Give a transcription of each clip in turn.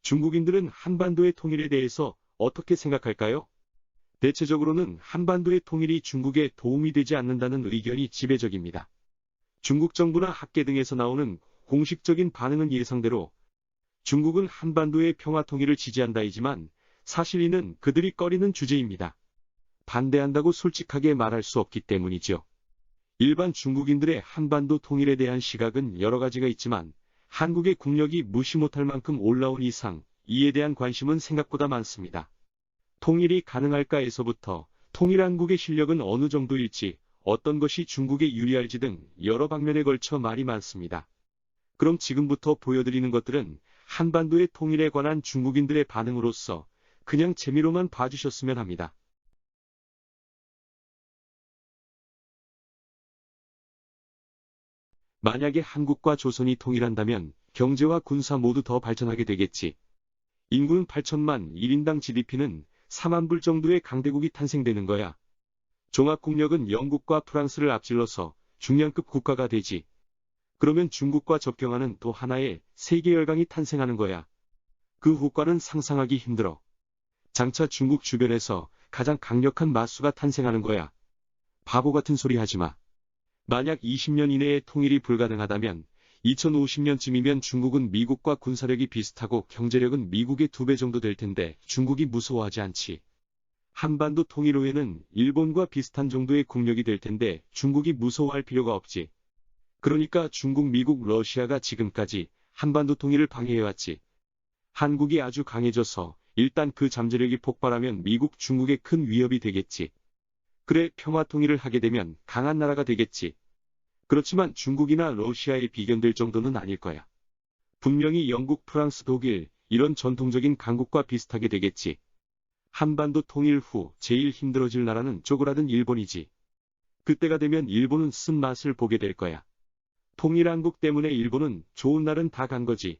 중국인들은 한반도의 통일에 대해서 어떻게 생각할까요? 대체적으로는 한반도의 통일이 중국에 도움이 되지 않는다는 의견이 지배적입니다. 중국 정부나 학계 등에서 나오는 공식적인 반응은 예상대로 중국은 한반도의 평화 통일을 지지한다이지만 사실 이는 그들이 꺼리는 주제입니다. 반대한다고 솔직하게 말할 수 없기 때문이죠. 일반 중국인들의 한반도 통일에 대한 시각은 여러 가지가 있지만 한국의 국력이 무시 못할 만큼 올라온 이상 이에 대한 관심은 생각보다 많습니다. 통일이 가능할까에서부터 통일한국의 실력은 어느 정도일지, 어떤 것이 중국에 유리할지 등 여러 방면에 걸쳐 말이 많습니다. 그럼 지금부터 보여드리는 것들은 한반도의 통일에 관한 중국인들의 반응으로서 그냥 재미로만 봐주셨으면 합니다. 만약에 한국과 조선이 통일한다면 경제와 군사 모두 더 발전하게 되겠지. 인구는 8천만, 1인당 GDP는 4만 불 정도의 강대국이 탄생되는 거야. 종합국력은 영국과 프랑스를 앞질러서 중량급 국가가 되지. 그러면 중국과 접경하는 또 하나의 세계 열강이 탄생하는 거야. 그 효과는 상상하기 힘들어. 장차 중국 주변에서 가장 강력한 맞수가 탄생하는 거야. 바보 같은 소리 하지 마. 만약 20년 이내에 통일이 불가능하다면 2050년쯤이면 중국은 미국과 군사력이 비슷하고 경제력은 미국의 2배 정도 될 텐데 중국이 무서워하지 않지. 한반도 통일 후에는 일본과 비슷한 정도의 국력이 될 텐데 중국이 무서워할 필요가 없지. 그러니까 중국, 미국, 러시아가 지금까지 한반도 통일을 방해해왔지. 한국이 아주 강해져서 일단 그 잠재력이 폭발하면 미국, 중국에 큰 위협이 되겠지. 그래, 평화 통일을 하게 되면 강한 나라가 되겠지. 그렇지만 중국이나 러시아에 비견될 정도는 아닐 거야. 분명히 영국, 프랑스, 독일 이런 전통적인 강국과 비슷하게 되겠지. 한반도 통일 후 제일 힘들어질 나라는 쪼그라든 일본이지. 그때가 되면 일본은 쓴맛을 보게 될 거야. 통일한국 때문에 일본은 좋은 날은 다 간 거지.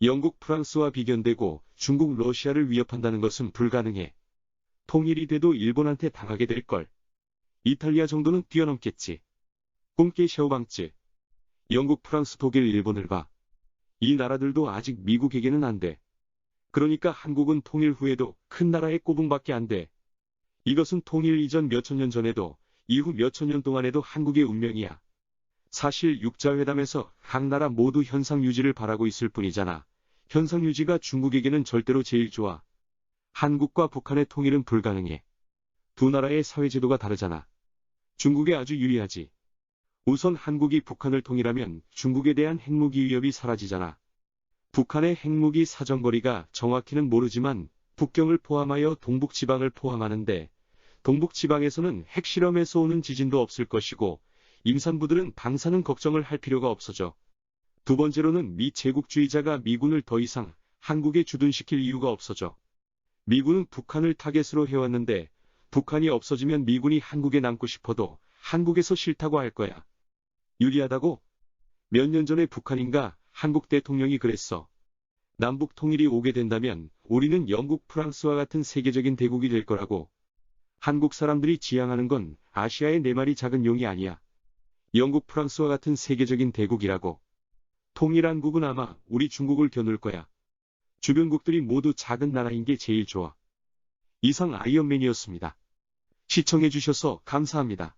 영국, 프랑스와 비견되고 중국, 러시아를 위협한다는 것은 불가능해. 통일이 돼도 일본한테 당하게 될걸. 이탈리아 정도는 뛰어넘겠지. 꿈깨 샤오방쯔. 영국, 프랑스, 독일, 일본을 봐. 이 나라들도 아직 미국에게는 안 돼. 그러니까 한국은 통일 후에도 큰 나라의 꼬붕밖에 안 돼. 이것은 통일 이전 몇천 년 전에도 이후 몇천 년 동안에도 한국의 운명이야. 사실 육자회담에서 각 나라 모두 현상 유지를 바라고 있을 뿐이잖아. 현상 유지가 중국에게는 절대로 제일 좋아. 한국과 북한의 통일은 불가능해. 두 나라의 사회제도가 다르잖아. 중국에 아주 유리하지. 우선 한국이 북한을 통일하면 중국에 대한 핵무기 위협이 사라지잖아. 북한의 핵무기 사정거리가 정확히는 모르지만 북경을 포함하여 동북지방을 포함하는데 동북지방에서는 핵실험에서 오는 지진도 없을 것이고 임산부들은 방사능 걱정을 할 필요가 없어져. 두 번째로는 미 제국주의자가 미군을 더 이상 한국에 주둔시킬 이유가 없어져. 미군은 북한을 타겟으로 해왔는데 북한이 없어지면 미군이 한국에 남고 싶어도 한국에서 싫다고 할 거야. 유리하다고? 몇 년 전에 북한인가 한국 대통령이 그랬어. 남북 통일이 오게 된다면 우리는 영국, 프랑스와 같은 세계적인 대국이 될 거라고. 한국 사람들이 지향하는 건 아시아의 4마리 작은 용이 아니야. 영국, 프랑스와 같은 세계적인 대국이라고. 통일한국은 아마 우리 중국을 겨눌 거야. 주변국들이 모두 작은 나라인 게 제일 좋아. 이상 아이언맨이었습니다. 시청해주셔서 감사합니다.